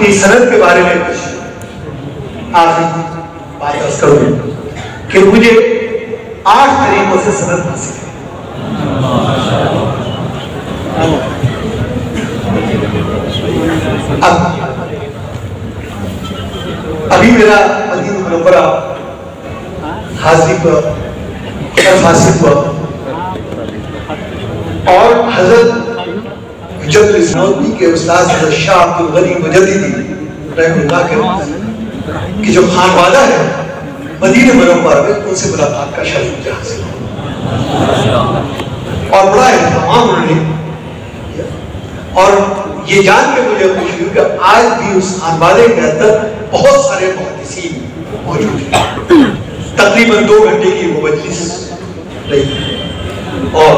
اپنی سند کے بارے میں کچھ آخری بات عرض کروں کہ مجھے 8 طریقوں سے سند حاصل ہے. ابھی میرا مدینہ منورہ حاضری پر حاصل ہوا اور حضرت حجت الاسلام کے استاد حضرت شاہ عبد الغنی مجددی رحمہ اللہ کے جو خانوادہ ہے مدینہ منورہ میں ان سے ملاقات کا شرف مجھے حاصل ہوا اور بڑا اہتمام انہوں نے اور یہ جان کے مجھے خوشی ہوئی کہ آج بھی اس خانوادے کے اندر بہت سارے محدثین موجود ہیں. تقریباً 2 گھنٹے کی وہ مجلس رہی اور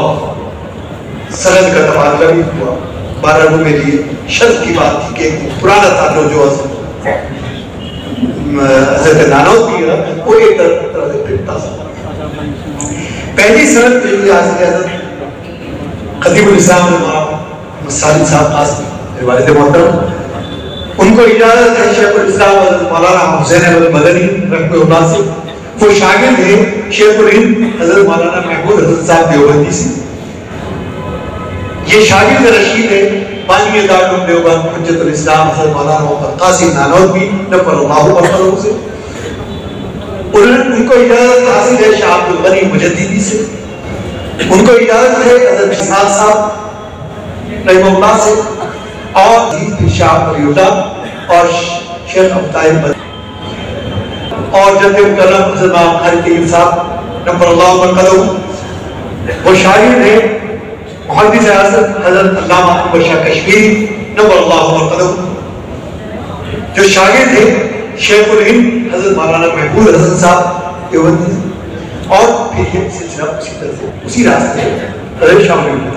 سند کا تبادلہ بھی ہوا. 12 روح میں لیے شرط کی بات تھی کہ پرانا تعلق جو حضرت نانوت کی ہے وہ ایک طرح سے پھر تازہ. پہلی سند جو حاصل ہے حضرت خطیب الاسلام محمد سالم صاحب قاسمی والد محترم, ان کو اجازت ہے شیخ الاسلام حضرت مولانا حسین احمد مدنی رحمہ اللہ سے. وہ شاگرد ہیں شیخ الہند حضرت مولانا محمود حضرت صاحب دیوبندی سے. یہ شاگرد رشید ہے بانی دارالعلوم دیوبند حجت الاسلام حضرت مولانا محمد قاسم نانوتوی نفر اللہ برکاتہ سے. ان کو اجازت حاصل ہے شاہ عبد الغنی مجددی سے. ان کو اجازت ہے حضرت شہزاد صاحب رحمہ اللہ سے اور شاہ ولی اللہ اور شیخ ابتائب بدر اور جد مکرم حضرت خالد طیب صاحب نفر اللہ برکاتہ. وہ شاگرد ہیں محدث اعظم حضرت علامہ اکبر شاہ کشمیری نفر اللہ برکاتہ. جو شاگرد ہیں شیخ الہند حضرت مولانا محمود حسن صاحب دیوبندی اور پھر یہ سلسلہ اسی طرح سے اسی راستے حضرت شاہ ولی اللہ.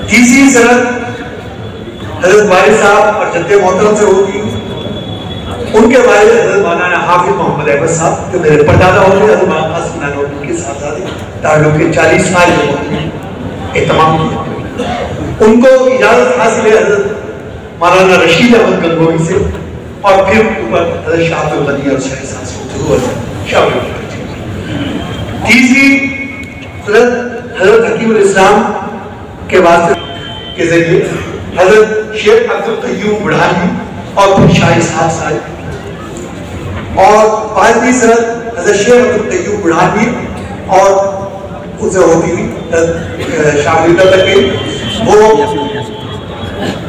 تیسری سند حضرت والد صاحب اور جد محترم سے ہوگی. ان کے والد حضرت مولانا حافظ محمد احمد صاحب جو میرے پردادا ہوتے ہیں حضرت مولانا قاسم نانوتوی کے ساتھ تعلق کے 40 سال اہتمام کیا. ان کو اجازت حاصل ہے حضرت مولانا رشید احمد گنگوہی سے اور پھر اوپر حضرت شاہ عبد الغنی اور شاہ احسان سے شاہ ولی اللہ. تیسری سند حضرت حکیم الاسلام کے واسطے کے ذریعے حضرت شیخ عبد القیوم بڑھانی اور پھر شاہ اسحاق صاحب. اور پانچویں سند حضرت شیخ عبد القیوم بڑھانی اور ان سے ہوتی ہوئی شاہ ولی اللہ تک گئی. وہ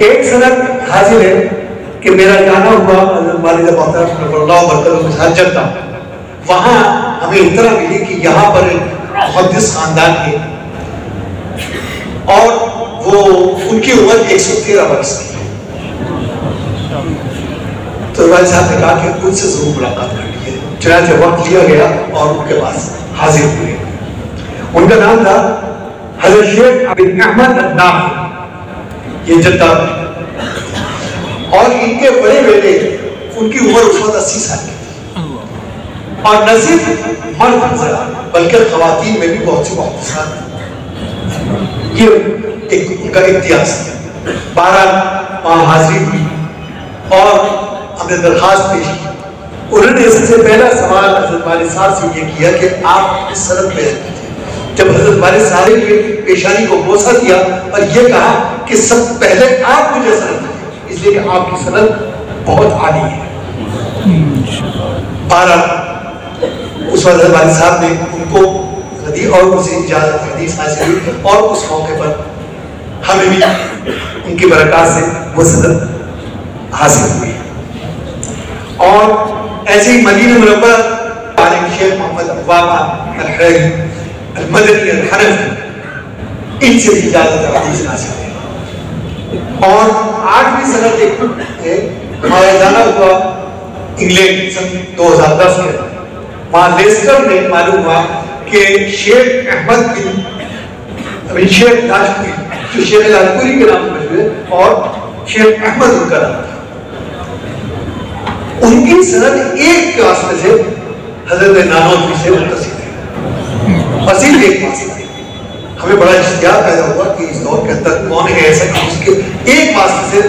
ایک سند حاصل ہے کہ میرا جانا ہوا حضرت والد محترم نفر اللہ برکاتہ کے ساتھ جدہ. وہاں ہمیں اطلاع ملی کہ یہاں پر محدث خاندان ہے اور وہ ان کی عمر 113 برس کی. تو والد صاحب نے کہا کہ ان سے ضرور ملاقات کر لیے. چنانچہ وقت لیا گیا اور ان کے پاس حاضر ہوئے. ان کا نام تھا حضرت شیخ ابن احمد الناف, یہ جدہ. اور ان کے بڑے بیٹے ان کی عمر اس وقت 80 سال کی تھی اور نہ صرف مرد بلکہ خواتین میں بھی بہت سی محدثات تھیں. یہ ان کا امتیاز ہے. 12 وہاں حاضری ہوئی اور ہم نے درخواست پیش کی. انہوں نے سب سے پہلا سوال حضرت والد صاحب سے یہ کیا کہ آپ اس سند میں جب حضرت والد صاحب نے پیشانی کو بوسہ دیا اور یہ کہا کہ سب پہلے آپ مجھے سند دیں اس لیے کہ آپ کی سند بہت عالی ہے. 12 اس وقت حضرت والد صاحب نے ان کو دی اور اسے اجازت حدیث حاصل ہوئی اور اس موقع پر ہمیں بھی ان کی برکات سے وہ سند حاصل ہوئی. اور ایسے ہی مدینہ منورہ عالم شیخ محمد عوامہ الحیری المدنی الحنفی ان سے بھی اجازت حدیث حاصل ہے. اور 8ویں سند ایک ہمارا جانا ہوا انگلینڈ سن 2010 میں. وہاں لیسٹر میں معلوم ہوا کہ شیخ احمد بن شیخ لاجپوری جو شیخ لاجپوری کے نام سے مشہور ہے اور شیخ احمد ان کا نام تھا. ان کی سند ایک کے واسطے سے حضرت نانوتوی سے متصل ہے اور صرف ایک واسطے. ہمیں بڑا اشتیاق پیدا ہوا کہ اس دور کے اندر کون ہے ایسا کہ اس کے ایک واسطے سے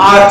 8